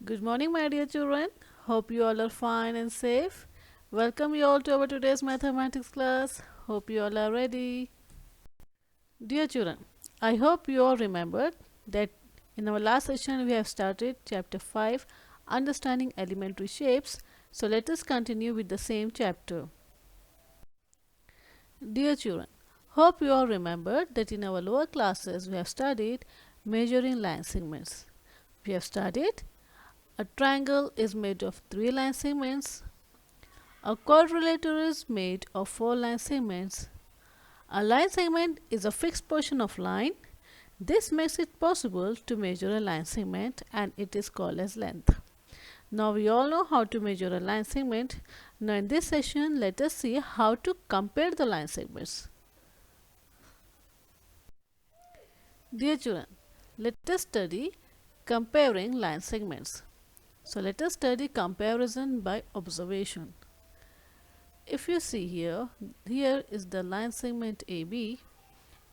Good morning, my dear children. Hope you all are fine and safe. Welcome you all to our today's mathematics class. Hope you all are ready. Dear children, I hope you all remembered that in our last session we have started chapter 5, Understanding Elementary Shapes. So let us continue with the same chapter. Dear children, hope you all remembered that in our lower classes we have studied measuring line segments. We have studied a triangle is made of 3 line segments. A quadrilateral is made of 4 line segments. A line segment is a fixed portion of line. This makes it possible to measure a line segment and it is called as length. Now we all know how to measure a line segment. Now in this session, let us see how to compare the line segments. Dear children, let us study comparing line segments. So let us study comparison by observation. If you see here is the line segment AB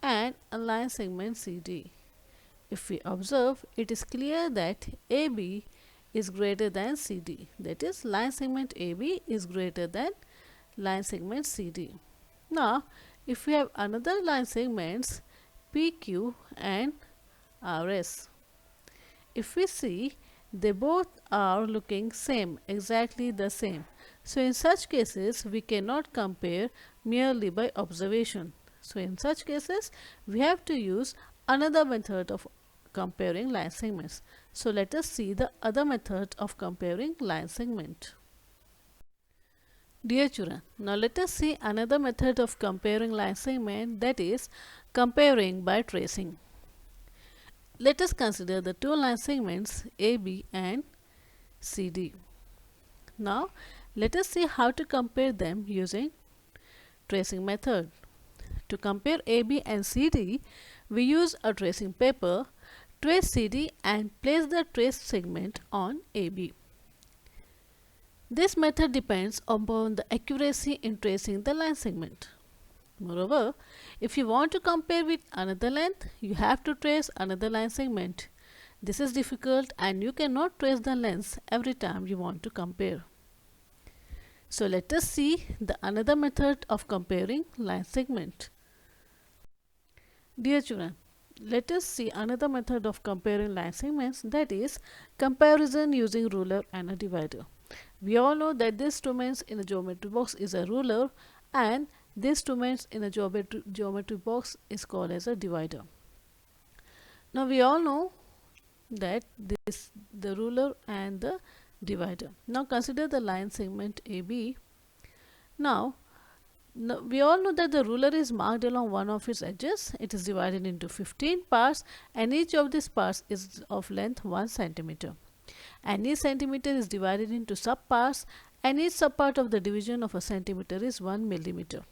and a line segment CD. If we observe, it is clear that AB is greater than CD. That is, line segment AB is greater than line segment CD. Now, if we have another line segments PQ and RS. If we see, they both are looking same, exactly the same. So in such cases, we cannot compare merely by observation. So in such cases, we have to use another method of comparing line segments. So let us see the other method of comparing line segment. Dear children, now let us see another method of comparing line segment, that is comparing by tracing. Let us consider the two line segments AB and CD. Now, let us see how to compare them using tracing method. To compare AB and CD, we use a tracing paper, trace CD and place the traced segment on AB. This method depends upon the accuracy in tracing the line segment. Moreover, if you want to compare with another length, you have to trace another line segment. This is difficult and you cannot trace the lengths every time you want to compare. So let us see the another method of comparing line segment. Dear children, let us see another method of comparing line segments, that is comparison using ruler and a divider. We all know that this instruments in a geometry box is a ruler and this instruments in a geometry box is called as a divider. Now we all know that this the ruler and the divider. Now consider the line segment AB. Now we all know that the ruler is marked along one of its edges. It is divided into 15 parts and each of these parts is of length 1 centimeter. And each centimeter is divided into sub parts and each sub part of the division of a centimeter is 1 millimeter.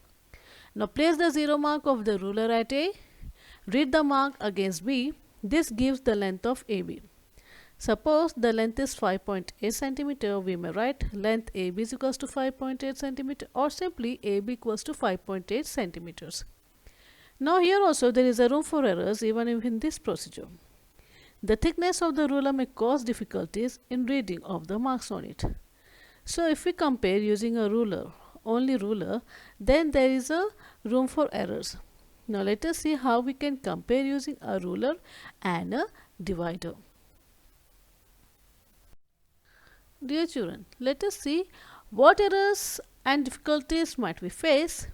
Now place the 0 mark of the ruler at A, read the mark against B. This gives the length of AB. Suppose the length is 5.8 cm, we may write length AB is equals to 5.8 cm or simply AB equals to 5.8 cm. Now here also there is a room for errors even in this procedure. The thickness of the ruler may cause difficulties in reading of the marks on it. So if we compare using a ruler, only ruler, then there is a room for errors. Now let us see how we can compare using a ruler and a divider. Dear children, let us see what errors and difficulties might we face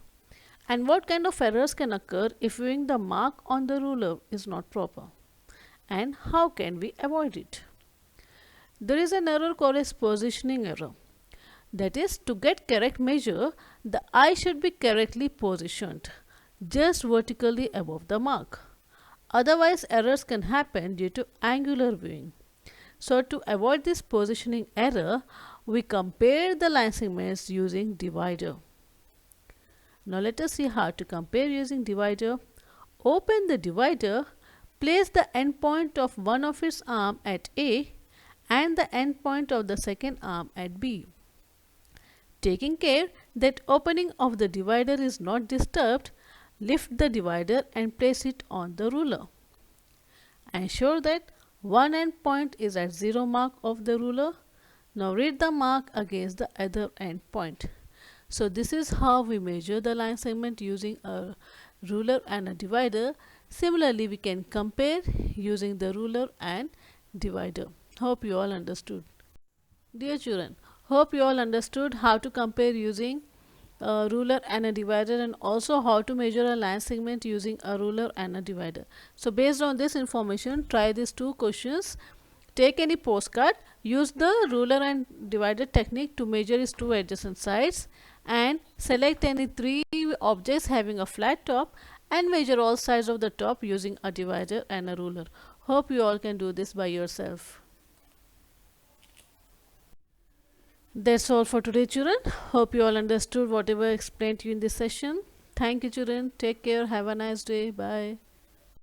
and what kind of errors can occur if viewing the mark on the ruler is not proper and how can we avoid it. There is an error called as positioning error. That is, to get correct measure, the eye should be correctly positioned, just vertically above the mark. Otherwise, errors can happen due to angular viewing. So, to avoid this positioning error, we compare the line segments using divider. Now, let us see how to compare using divider. Open the divider, place the end point of one of its arm at A and the end point of the second arm at B. Taking care that opening of the divider is not disturbed, lift the divider and place it on the ruler. Ensure that One end point is at 0 mark of the ruler. Now read the mark against the other end point. So this is how we measure the line segment using a ruler and a divider. Similarly, we can compare using the ruler and divider. Hope you all understood. Dear children, hope you all understood how to compare using a ruler and a divider, and also how to measure a line segment using a ruler and a divider. So based on this information, try these two questions. Take any postcard, use the ruler and divider technique to measure its two adjacent sides, and select any three objects having a flat top and measure all sides of the top using a divider and a ruler. Hope you all can do this by yourself. That's all for today, children. Hope you all understood whatever I explained to you in this session. Thank you, children. Take care. Have a nice day. Bye.